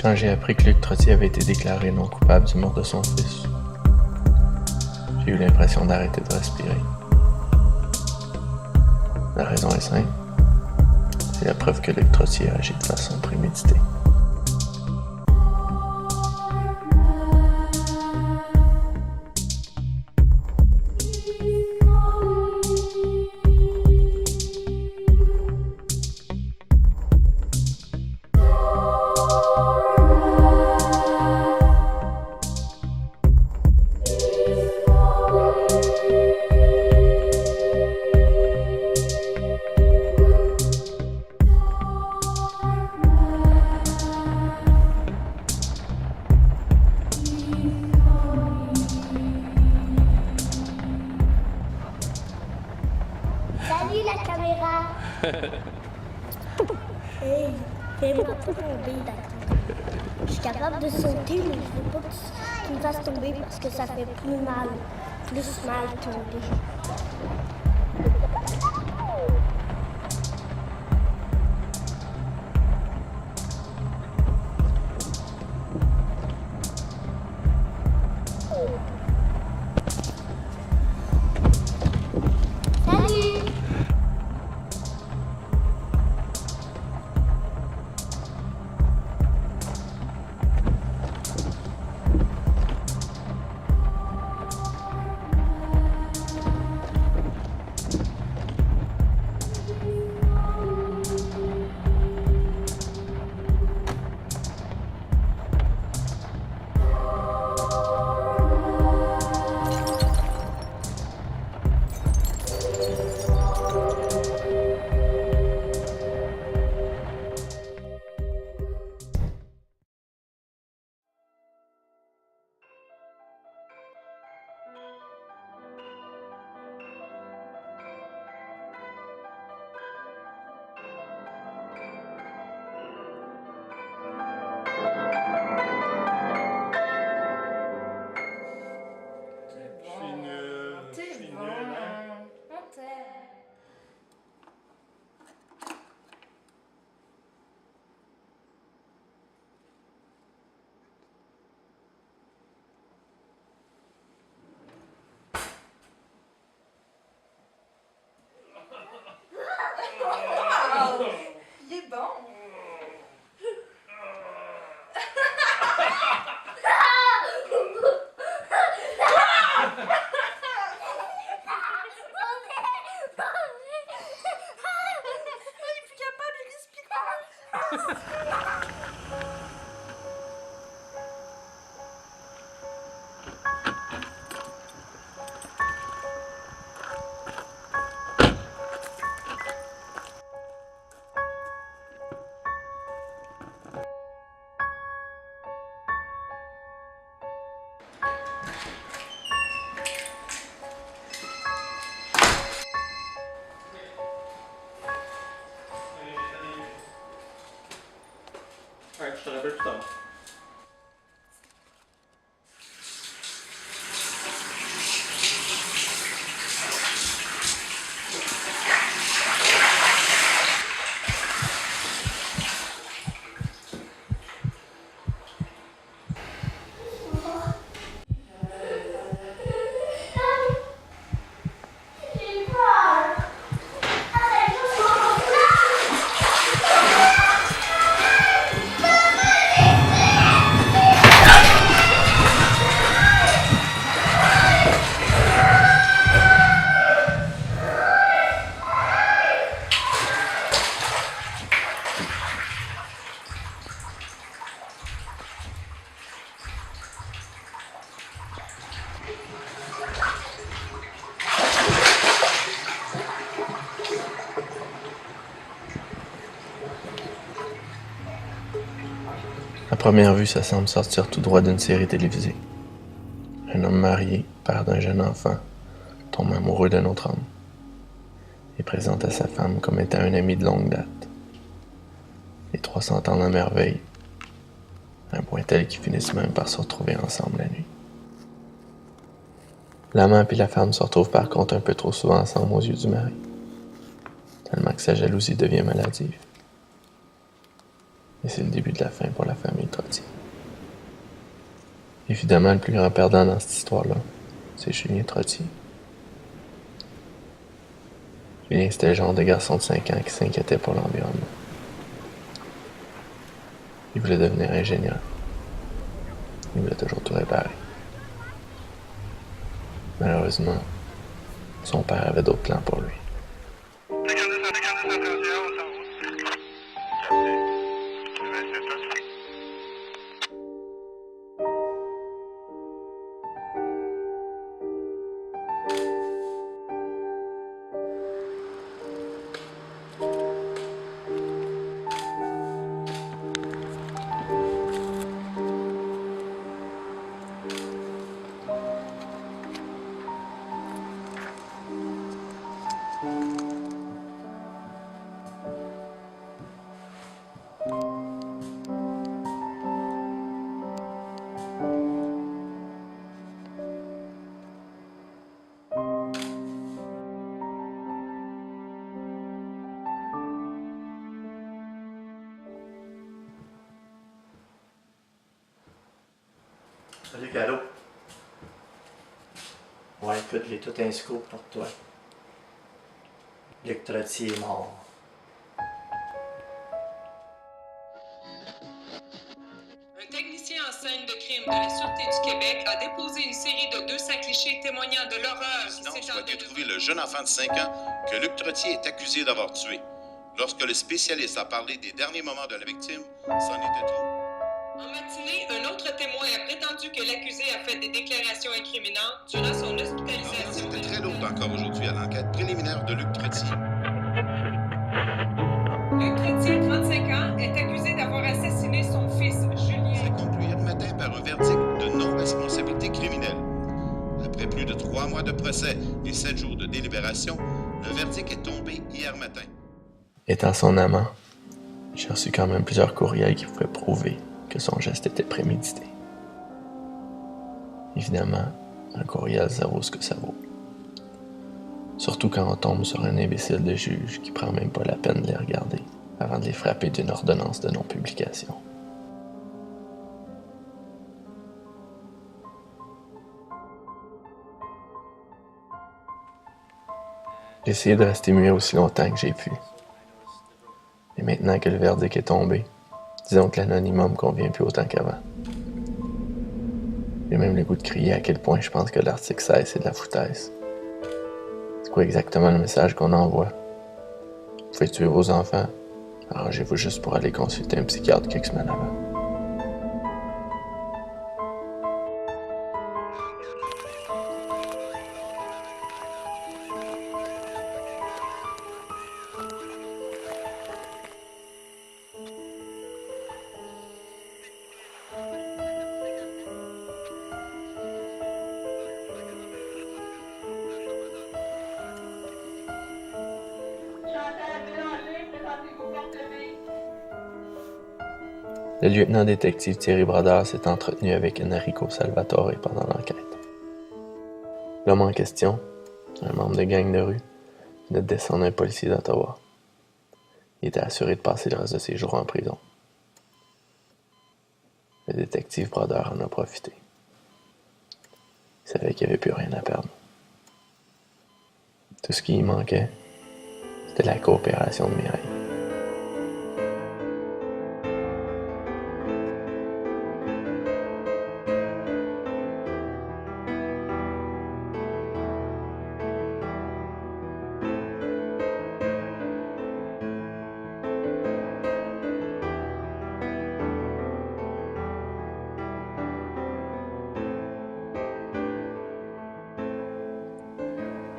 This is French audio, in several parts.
Quand j'ai appris que Luc Trottier avait été déclaré non coupable du meurtre de son fils, j'ai eu l'impression d'arrêter de respirer. La raison est simple. C'est la preuve que Luc Trottier a agi de façon préméditée. Salut la caméra. Hey, fais-moi pas tomber, d'accord. Je suis capable de sauter, mais je veux pas que tu me fasses tomber parce que ça fait plus mal tomber. Salut. Il est bon. Il est plus capable de respirer. Ouais, je te rappelle plus tard. À première vue, ça semble sortir tout droit d'une série télévisée. Un homme marié, père d'un jeune enfant, tombe amoureux d'un autre homme et présente à sa femme comme étant un ami de longue date. Les trois s'entendent à merveille, à un point tel qu'ils finissent même par se retrouver ensemble la nuit. L'amant et la femme se retrouvent par contre un peu trop souvent ensemble aux yeux du mari, tellement que sa jalousie devient maladive. Et c'est le début de la fin pour la famille Trottier. Évidemment, le plus grand perdant dans cette histoire-là, c'est Julien Trottier. Julien, c'était le genre de garçon de 5 ans qui s'inquiétait pour l'environnement. Il voulait devenir ingénieur. Il voulait toujours tout réparer. Malheureusement, son père avait d'autres plans pour lui. Salut Calo. Ouais, écoute, j'ai tout un scoop pour toi. Luc Trottier est mort. Un technicien en scène de crime de la Sûreté du Québec a déposé une série de 200 clichés témoignant de l'horreur qui Sinon, s'étendait souhaité trouver le jeune enfant de 5 ans que Luc Trottier est accusé d'avoir tué. Lorsque le spécialiste a parlé des derniers moments de la victime, c'en était trop. En matinée, un autre témoin a prétendu que l'accusé a fait des déclarations incriminantes durant son hospitalisation. C'était très lourd encore aujourd'hui à l'enquête préliminaire de Luc Trottier. Luc Trottier, 35 ans, est accusé d'avoir assassiné son fils, Julien. C'est conclu hier matin par un verdict de non-responsabilité criminelle. Après plus de 3 mois de procès et 7 jours de délibération, le verdict est tombé hier matin. Étant son amant, j'ai reçu quand même plusieurs courriels qui pouvaient prouver que son geste était prémédité. Évidemment, un courriel, ça vaut ce que ça vaut. Surtout quand on tombe sur un imbécile de juge qui prend même pas la peine de les regarder avant de les frapper d'une ordonnance de non-publication. J'ai essayé de rester muet aussi longtemps que j'ai pu. Et maintenant que le verdict est tombé, disons que l'anonymat me convient plus autant qu'avant. J'ai même le goût de crier à quel point je pense que l'article 16 c'est de la foutaise. C'est quoi exactement le message qu'on envoie? Vous pouvez tuer vos enfants, arrangez-vous juste pour aller consulter un psychiatre quelques semaines avant. Le lieutenant-détective Thierry Brodeur s'est entretenu avec Enrico Salvatore pendant l'enquête. L'homme en question, un membre de gang de rue, venait de descendre un policier d'Ottawa. Il était assuré de passer le reste de ses jours en prison. Le détective Brodeur en a profité. Il savait qu'il n'y avait plus rien à perdre. Tout ce qui y manquait, c'était la coopération de Mireille.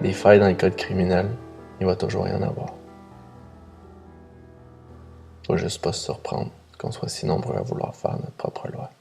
Des failles dans le code criminel, il va toujours y en avoir. Faut juste pas se surprendre qu'on soit si nombreux à vouloir faire notre propre loi.